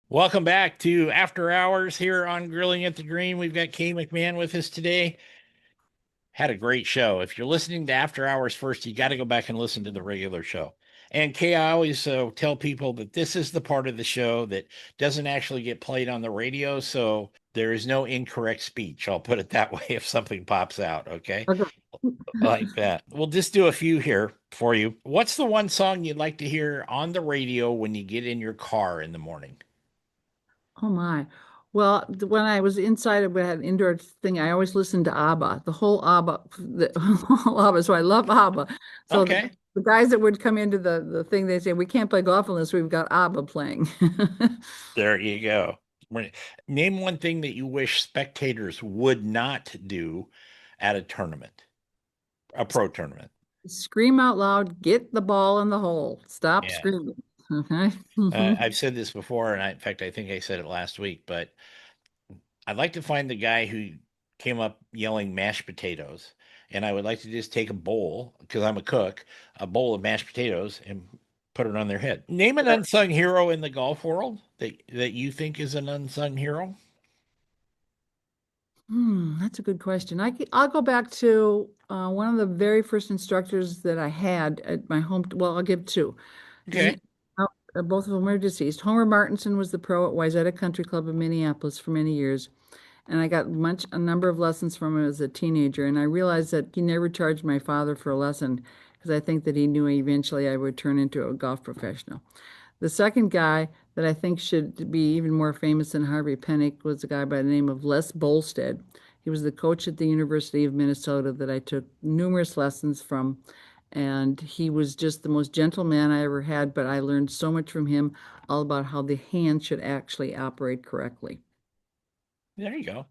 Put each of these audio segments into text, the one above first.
Welcome back to After Hours here on Grilling at the Green. We've got Kay McMahon with us today. Had a great show. If you're listening to After Hours first, you got to go back and listen to the regular show. And Kay, I always tell people that this is the part of the show that doesn't actually get played on the radio, so there is no incorrect speech. I'll put it that way if something pops out, okay? Okay. Like that. We'll just do a few here for you. What's the one song you'd like to hear on the radio when you get in your car in the morning? Oh my. Well, when I was inside of that indoor thing, I always listened to ABBA, the whole ABBA, the whole ABBA. So I love ABBA. So Okay. the guys that would come into the thing, they say, we can't play golf unless we've got ABBA playing. There you go. Name one thing that you wish spectators would not do at a tournament, a pro tournament. Scream out loud, get the ball in the hole. Stop Yeah. screaming. Okay. hmm I've said this before, and in fact, I think I said it last week, but I'd like to find the guy who came up yelling mashed potatoes. And I would like to just take a bowl, because I'm a cook, a bowl of mashed potatoes and put it on their head. Name an unsung hero in the golf world that you think is an unsung hero. That's a good question. I'll go back to one of the very first instructors that I had at my home. Well, I'll give two. His name, Okay. both of them are deceased. Homer Martinson was the pro at Wayzata Country Club in Minneapolis for many years, and I got a number of lessons from him as a teenager. And I realized that he never charged my father for a lesson because I think that he knew eventually I would turn into a golf professional. The second guy that I think should be even more famous than Harvey Penick was a guy by the name of Les Bolstead. He was the coach at the University of Minnesota that I took numerous lessons from. And he was just the most gentle man I ever had, but I learned so much from him all about how the hand should actually operate correctly. There you go.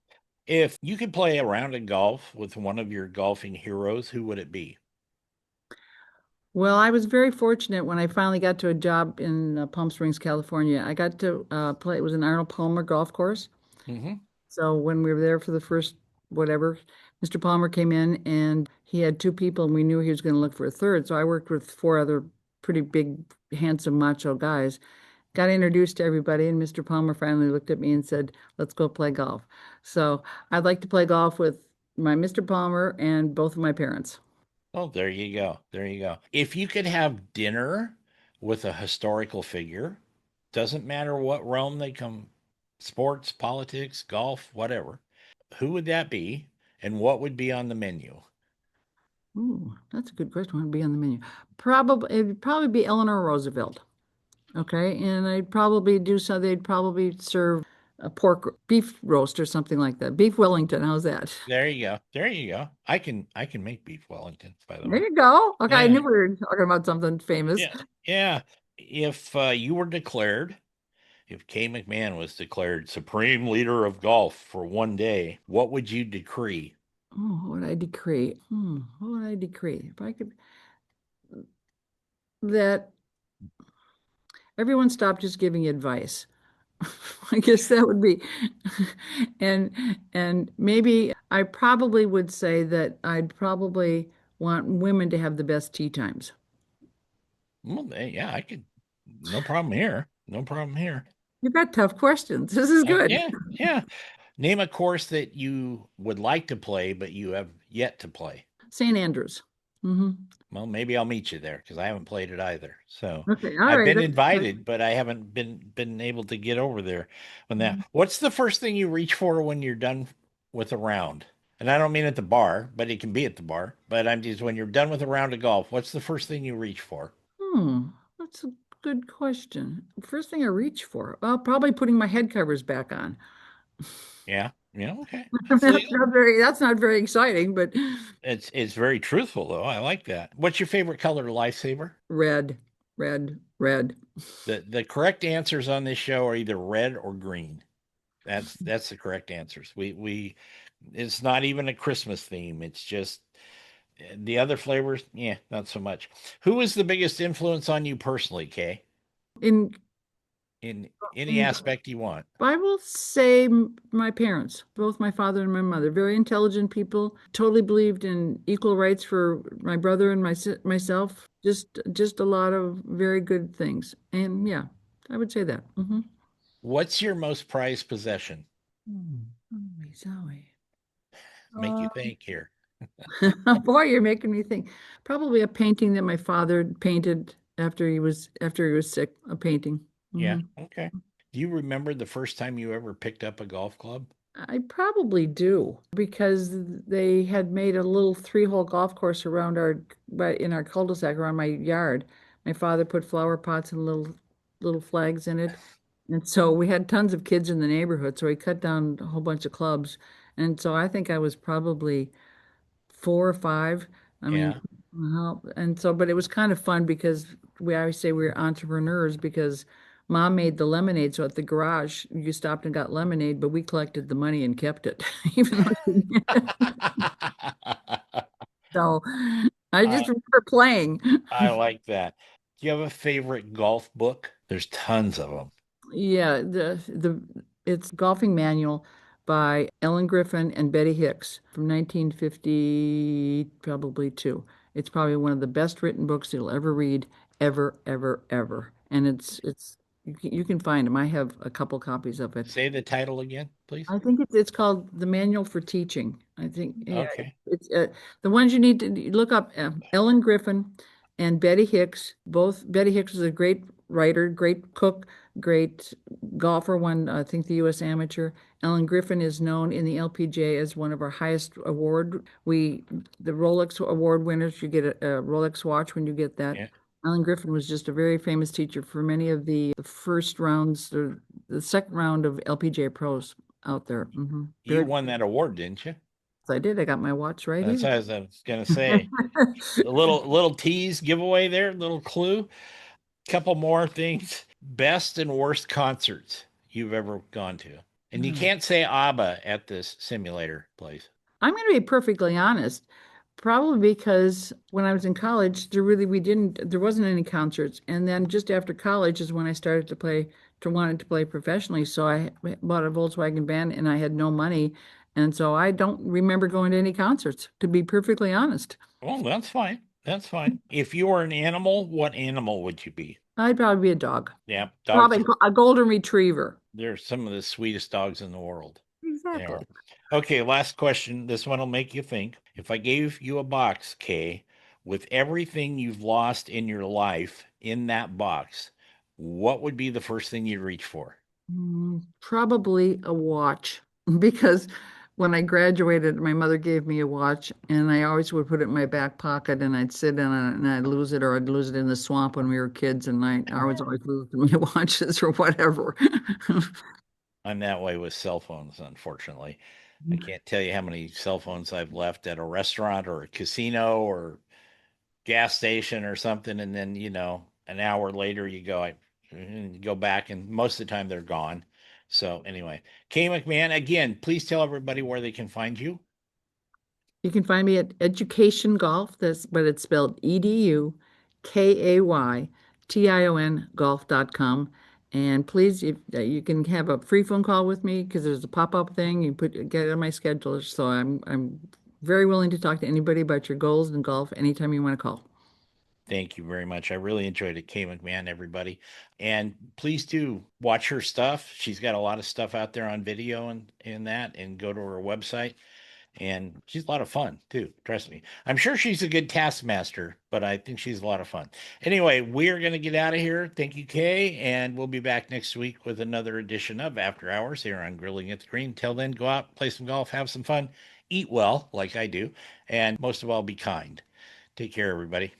If you could play a round of golf with one of your golfing heroes, who would it be? Well, I was very fortunate when I finally got to a job in Palm Springs, California. I got to play, it was an Arnold Palmer golf course. Hmm. So when we were there for the first whatever, Mr. Palmer came in and he had two people and we knew he was going to look for a third. So I worked with four other pretty big, handsome, macho guys. Got introduced to everybody, and Mr. Palmer finally looked at me and said, "Let's go play golf." So I'd like to play golf with my Mr. Palmer and both of my parents. Oh, there you go. There you go. If you could have dinner with a historical figure, doesn't matter what realm they come, sports, politics, golf, whatever, who would that be? And what would be on the menu? Ooh, that's a good question. What would be on the menu? Probably it'd probably be Eleanor Roosevelt. Okay, and I'd probably do so. They'd probably serve a pork beef roast or something like that. Beef Wellington. How's that? There you go. There you go. I can make beef Wellingtons, by the There way. you go. Okay, I Yeah. knew we were talking about something famous. Yeah. Yeah. If you were declared, if Kay McMahon was declared supreme leader of golf for one day, what would you decree? Oh, what would I decree? What would I decree? If I could, that everyone stop just giving advice. I guess that would be, and maybe I probably would say that I'd probably want women to have the best tea times. Well, yeah, I could. No problem here. No problem here. You've got tough questions. This is good. Yeah, yeah. Name a course that you would like to play, but you have yet to play. St. Andrews. hmm Well, maybe I'll meet you there because I haven't played it either. So Okay. All I've right. been invited, but I haven't been able to get over there on that. Mhm. What's the first thing you reach for when you're done with a round? And I don't mean at the bar, but it can be at the bar. But I'm just when you're done with a round of golf, what's the first thing you reach for? That's a good question. First thing I reach for, well, probably putting my head covers back on. Yeah, yeah, okay. So That's not very exciting, but it's very truthful though. I like that. What's your favorite color lifesaver? red, red. The correct answers on this show are either red or green. That's the correct answers. We it's not even a Christmas theme. It's just the other flavors, yeah, not so much. Who is the biggest influence on you personally, Kay? In In any in aspect you want. I will say my parents, both my father and my mother, very intelligent people, totally believed in equal rights for my brother and myself. Just a lot of very good things. And yeah, I would say that. What's your most prized possession? Holy Zowie. Make you think here. Boy, you're making me think. Probably a painting that my father painted after he was sick, a painting. Yeah. Hmm. Okay. Do you remember the first time you ever picked up a golf club? I probably do because they had made a little three-hole golf course around in our cul-de-sac around my yard. My father put flower pots and little flags in it. And so we had tons of kids in the neighborhood, so he cut down a whole bunch of clubs. And so I think I was probably 4 or 5. I mean, Yeah. and so, but it was kind of fun because we always say we are entrepreneurs because mom made the lemonade. So at the garage, you stopped and got lemonade, but we collected the money and kept it, even though. So I just I remember playing. I like that. Do you have a favorite golf book? There's tons of them. Yeah, it's Golfing Manual by Ellen Griffin and Betty Hicks from 1950, probably two. It's probably one of the best written books you'll ever read, ever, ever, ever. And it's you can find them. I have a couple copies of it. Say the title again, please. I think it's called the Manual for Teaching. I think, yeah, Okay. it's the ones you need to look up. Ellen Griffin and Betty Hicks. Both Betty Hicks was a great writer, great cook, great golfer. Won, I think, the U.S. Amateur. Ellen Griffin is known in the LPGA as one of our highest award. The Rolex Award winners. You get a Rolex watch when you get that. Yeah. Alan Griffin was just a very famous teacher for many of the first rounds, or the second round of LPGA pros out there. You Very, won that award, didn't you? I did. I got my watch right That's here. what I was gonna say. A little tease giveaway there, little clue. Couple more things. Best and worst concerts you've ever gone to. And you Hmm. can't say ABBA at this simulator place. I'm going to be perfectly honest. Probably because when I was in college, there wasn't any concerts. And then just after college is when I started wanted to play professionally. So I bought a Volkswagen van and I had no money. And so I don't remember going to any concerts, to be perfectly honest. Well, that's fine. That's fine. If you were an animal, what animal would you be? I'd probably be a dog. Yeah, dogs Probably are a golden retriever. they're some of the sweetest dogs in the world. They Exactly. are. Okay, last question. This one will make you think. If I gave you a box, Kay, with everything you've lost in your life in that box, what would be the first thing you'd reach for? Probably a watch because when I graduated, my mother gave me a watch and I always would put it in my back pocket and I'd sit in it and I'd lose it, or I'd lose it in the swamp when we were kids, and I was always losing my watches or whatever. I'm that way with cell phones, unfortunately. I can't tell you how many cell phones I've left at a restaurant or a casino or gas station or something, and then an hour later you go back, and most of the time they're gone. So anyway, Kay McMahon, again, please tell everybody where they can find you. You can find me at Education Golf, but it's spelled EDUKAYTION golf.com. And please, if you can have a free phone call with me because there's a pop-up thing, get it on my schedule. So I'm very willing to talk to anybody about your goals in golf anytime you want to call. Thank you very much. I really enjoyed it, Kay McMahon, everybody. And please do watch her stuff. She's got a lot of stuff out there on video and that, and go to her website. And she's a lot of fun too. Trust me. I'm sure she's a good taskmaster, but I think she's a lot of fun. Anyway, we're going to get out of here. Thank you, Kay. And we'll be back next week with another edition of After Hours here on Grilling at the Green. Till then, go out, play some golf, have some fun, eat well, like I do, and most of all, be kind. Take care, everybody.